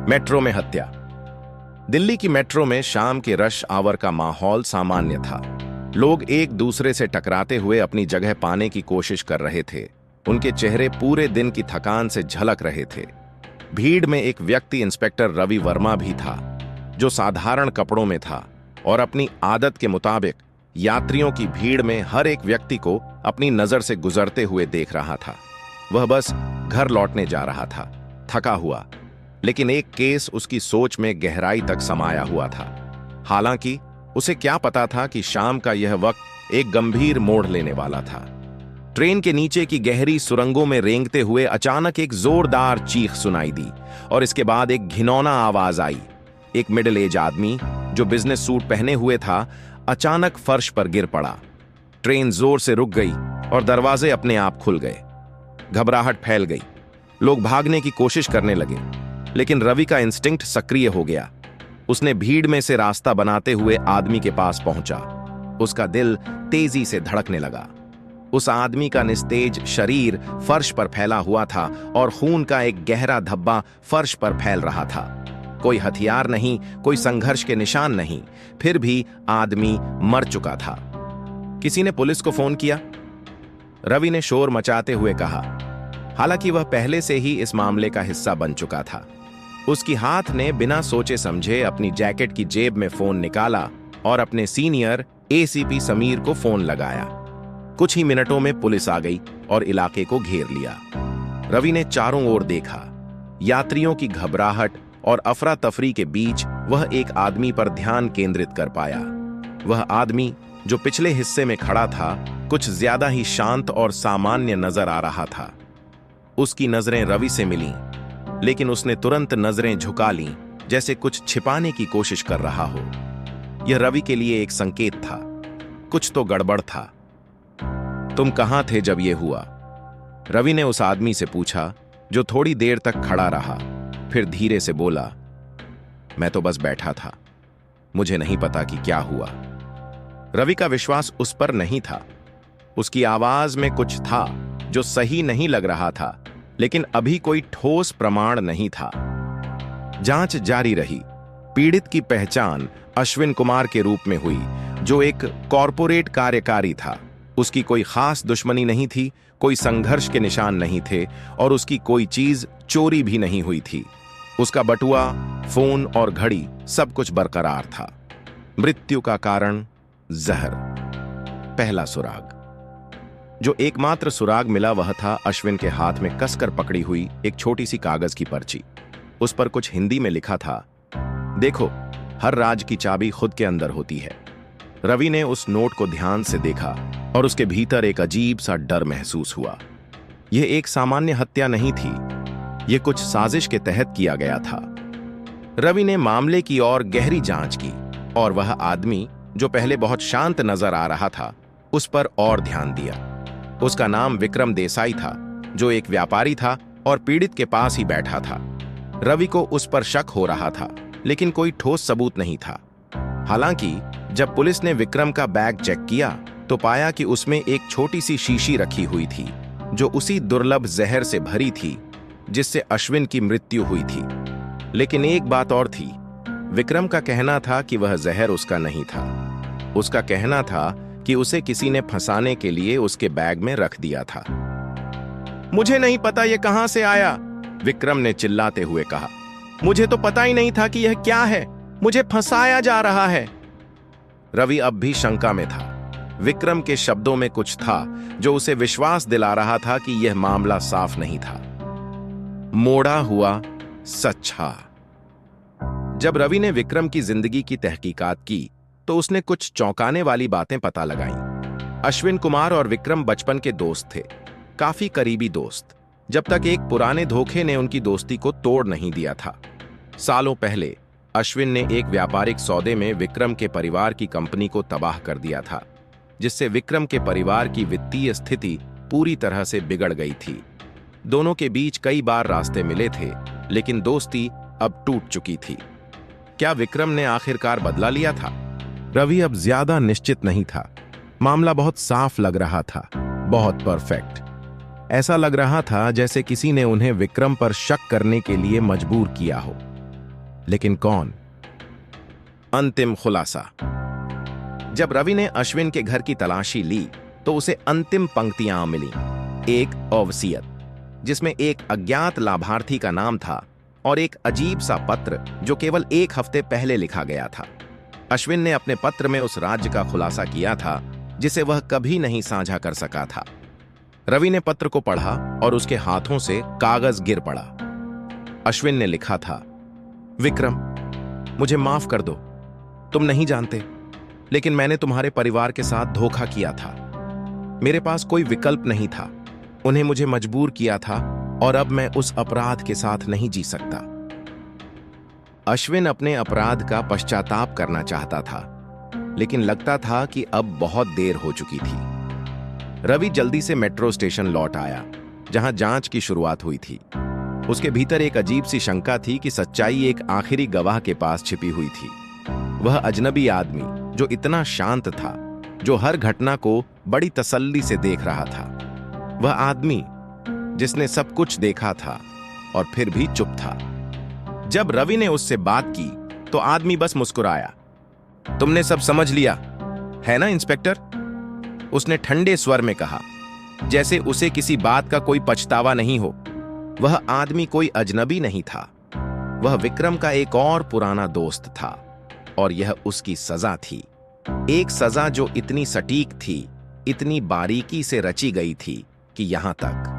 Metro में हत्या। दिल्ली की मेट्रो में शाम के रश आवर का माहौल सामान्य था। लोग एक दूसरे से टकराते हुए अपनी जगह पाने की कोशिश कर रहे थे। उनके चेहरे पूरे दिन की थकान से झलक रहे थे। भीड़ में एक व्यक्ति इंस्पेक्टर रवि वर्मा भी था, जो साधारण कपड़ों में था और अपनी आदत के मुताबिक यात्रियों की भीड़ में हर एक व्यक्ति को अपनी नजर से गुजरते हुए देख रहा था। वह बस घर लौटने जा रहा था, थका हुआ, लेकिन एक केस उसकी सोच में गहराई तक समाया हुआ था। हालांकि उसे क्या पता था कि शाम का यह वक्त एक गंभीर मोड़ लेने वाला था। ट्रेन के नीचे की गहरी सुरंगों में रेंगते हुए अचानक एक जोरदार चीख सुनाई दी और इसके बाद एक घिनौना आवाज आई। एक मिडिल एज आदमी जो बिजनेस सूट पहने हुए था, अचानक फर्श पर गिर पड़ा। ट्रेन जोर से रुक गई और दरवाजे अपने आप खुल गए। घबराहट फैल गई। लोग भागने की कोशिश करने लगे, लेकिन रवि का इंस्टिंक्ट सक्रिय हो गया। उसने भीड़ में से रास्ता बनाते हुए आदमी के पास पहुंचा। उसका दिल तेजी से धड़कने लगा। उस आदमी का निस्तेज शरीर फर्श पर फैला हुआ था और खून का एक गहरा धब्बा फर्श पर फैल रहा था। कोई हथियार नहीं, कोई संघर्ष के निशान नहीं, फिर भी आदमी मर चुका था। किसी ने पुलिस को फोन किया? रवि ने शोर मचाते हुए कहा, हालांकि वह पहले से ही इस मामले का हिस्सा बन चुका था। उसकी हाथ ने बिना सोचे समझे अपनी जैकेट की जेब में फोन निकाला और अपने सीनियर एसीपी समीर को फोन लगाया। कुछ ही मिनटों में पुलिस आ गई और इलाके को घेर लिया। रवि ने चारों ओर देखा। यात्रियों की घबराहट और अफरा तफरी के बीच वह एक आदमी पर ध्यान केंद्रित कर पाया। वह आदमी जो पिछले हिस्से में खड़ा था, कुछ ज्यादा ही शांत और सामान्य नजर आ रहा था। उसकी नजरें रवि से मिलीं, लेकिन उसने तुरंत नजरें झुका लीं, जैसे कुछ छिपाने की कोशिश कर रहा हो। यह रवि के लिए एक संकेत था, कुछ तो गड़बड़ था। तुम कहां थे जब यह हुआ? रवि ने उस आदमी से पूछा, जो थोड़ी देर तक खड़ा रहा, फिर धीरे से बोला, मैं तो बस बैठा था, मुझे नहीं पता कि क्या हुआ। रवि का विश्वास उस पर नहीं था। उसकी आवाज में कुछ था जो सही नहीं लग रहा था, लेकिन अभी कोई ठोस प्रमाण नहीं था। जांच जारी रही। पीड़ित की पहचान अश्विन कुमार के रूप में हुई, जो एक कॉरपोरेट कार्यकारी था। उसकी कोई खास दुश्मनी नहीं थी, कोई संघर्ष के निशान नहीं थे और उसकी कोई चीज चोरी भी नहीं हुई थी। उसका बटुआ, फोन और घड़ी सब कुछ बरकरार था। मृत्यु का कारण जहर। पहला सुराग। जो एकमात्र सुराग मिला वह था अश्विन के हाथ में कसकर पकड़ी हुई एक छोटी सी कागज की पर्ची। उस पर कुछ हिंदी में लिखा था, देखो, हर राज की चाबी खुद के अंदर होती है। रवि ने उस नोट को ध्यान से देखा और उसके भीतर एक अजीब सा डर महसूस हुआ। यह एक सामान्य हत्या नहीं थी, यह कुछ साजिश के तहत किया गया था। रवि ने मामले की ओर गहरी जांच की और वह आदमी जो पहले बहुत शांत नजर आ रहा था, उस पर और ध्यान दिया। उसका नाम विक्रम देसाई था, जो एक व्यापारी था और पीड़ित के पास ही बैठा था। रवि को उस पर शक हो रहा था, लेकिन कोई ठोस सबूत नहीं था। हालांकि जब पुलिस ने विक्रम का बैग चेक किया तो पाया कि उसमें एक छोटी सी शीशी रखी हुई थी, जो उसी दुर्लभ जहर से भरी थी जिससे अश्विन की मृत्यु हुई थी। लेकिन एक बात और थी, विक्रम का कहना था कि वह जहर उसका नहीं था। उसका कहना था कि उसे किसी ने फंसाने के लिए उसके बैग में रख दिया था। मुझे नहीं पता यह कहां से आया, विक्रम ने चिल्लाते हुए कहा। मुझे तो पता ही नहीं था कि यह क्या है, मुझे फंसाया जा रहा है। रवि अब भी शंका में था। विक्रम के शब्दों में कुछ था जो उसे विश्वास दिला रहा था कि यह मामला साफ नहीं था। मोड़ा हुआ सच्चा। जब रवि ने विक्रम की जिंदगी की तहकीकात की तो उसने कुछ चौंकाने वाली बातें पता लगाईं। अश्विन कुमार और विक्रम बचपन के दोस्त थे, काफी करीबी दोस्त, जब तक एक पुराने धोखे ने उनकी दोस्ती को तोड़ नहीं दिया था। सालों पहले अश्विन ने एक व्यापारिक सौदे में विक्रम के परिवार की कंपनी को तबाह कर दिया था, जिससे विक्रम के परिवार की वित्तीय स्थिति पूरी तरह से बिगड़ गई थी। दोनों के बीच कई बार रास्ते मिले थे, लेकिन दोस्ती अब टूट चुकी थी। क्या विक्रम ने आखिरकार बदला लिया था? रवि अब ज्यादा निश्चित नहीं था। मामला बहुत साफ लग रहा था, बहुत परफेक्ट। ऐसा लग रहा था जैसे किसी ने उन्हें विक्रम पर शक करने के लिए मजबूर किया हो। लेकिन कौन? अंतिम खुलासा। जब रवि ने अश्विन के घर की तलाशी ली तो उसे अंतिम पंक्तियां मिली। एक वसीयत जिसमें एक अज्ञात लाभार्थी का नाम था और एक अजीब सा पत्र जो केवल 1 हफ्ते पहले लिखा गया था। अश्विन ने अपने पत्र में उस राज्य का खुलासा किया था जिसे वह कभी नहीं साझा कर सका था। रवि ने पत्र को पढ़ा और उसके हाथों से कागज गिर पड़ा। अश्विन ने लिखा था, विक्रम, मुझे माफ कर दो। तुम नहीं जानते, लेकिन मैंने तुम्हारे परिवार के साथ धोखा किया था। मेरे पास कोई विकल्प नहीं था। उन्हें मुझे मजबूर किया था और अब मैं उस अपराध के साथ नहीं जी सकता। अश्विन अपने अपराध का पश्चाताप करना चाहता था, लेकिन लगता था कि अब बहुत देर हो चुकी थी। रवि जल्दी से मेट्रो स्टेशन लौट आया, जहां जांच की शुरुआत हुई थी। उसके भीतर एक अजीब सी शंका थी कि सच्चाई एक आखिरी गवाह के पास छिपी हुई थी। वह अजनबी आदमी जो इतना शांत था, जो हर घटना को बड़ी तसल्ली से देख रहा था, वह आदमी जिसने सब कुछ देखा था और फिर भी चुप था। जब रवि ने उससे बात की तो आदमी बस मुस्कुराया। तुमने सब समझ लिया है ना इंस्पेक्टर? उसने ठंडे स्वर में कहा, जैसे उसे किसी बात का कोई पछतावा नहीं हो। वह आदमी कोई अजनबी नहीं था, वह विक्रम का एक और पुराना दोस्त था, और यह उसकी सजा थी। एक सजा जो इतनी सटीक थी, इतनी बारीकी से रची गई थी कि यहां तक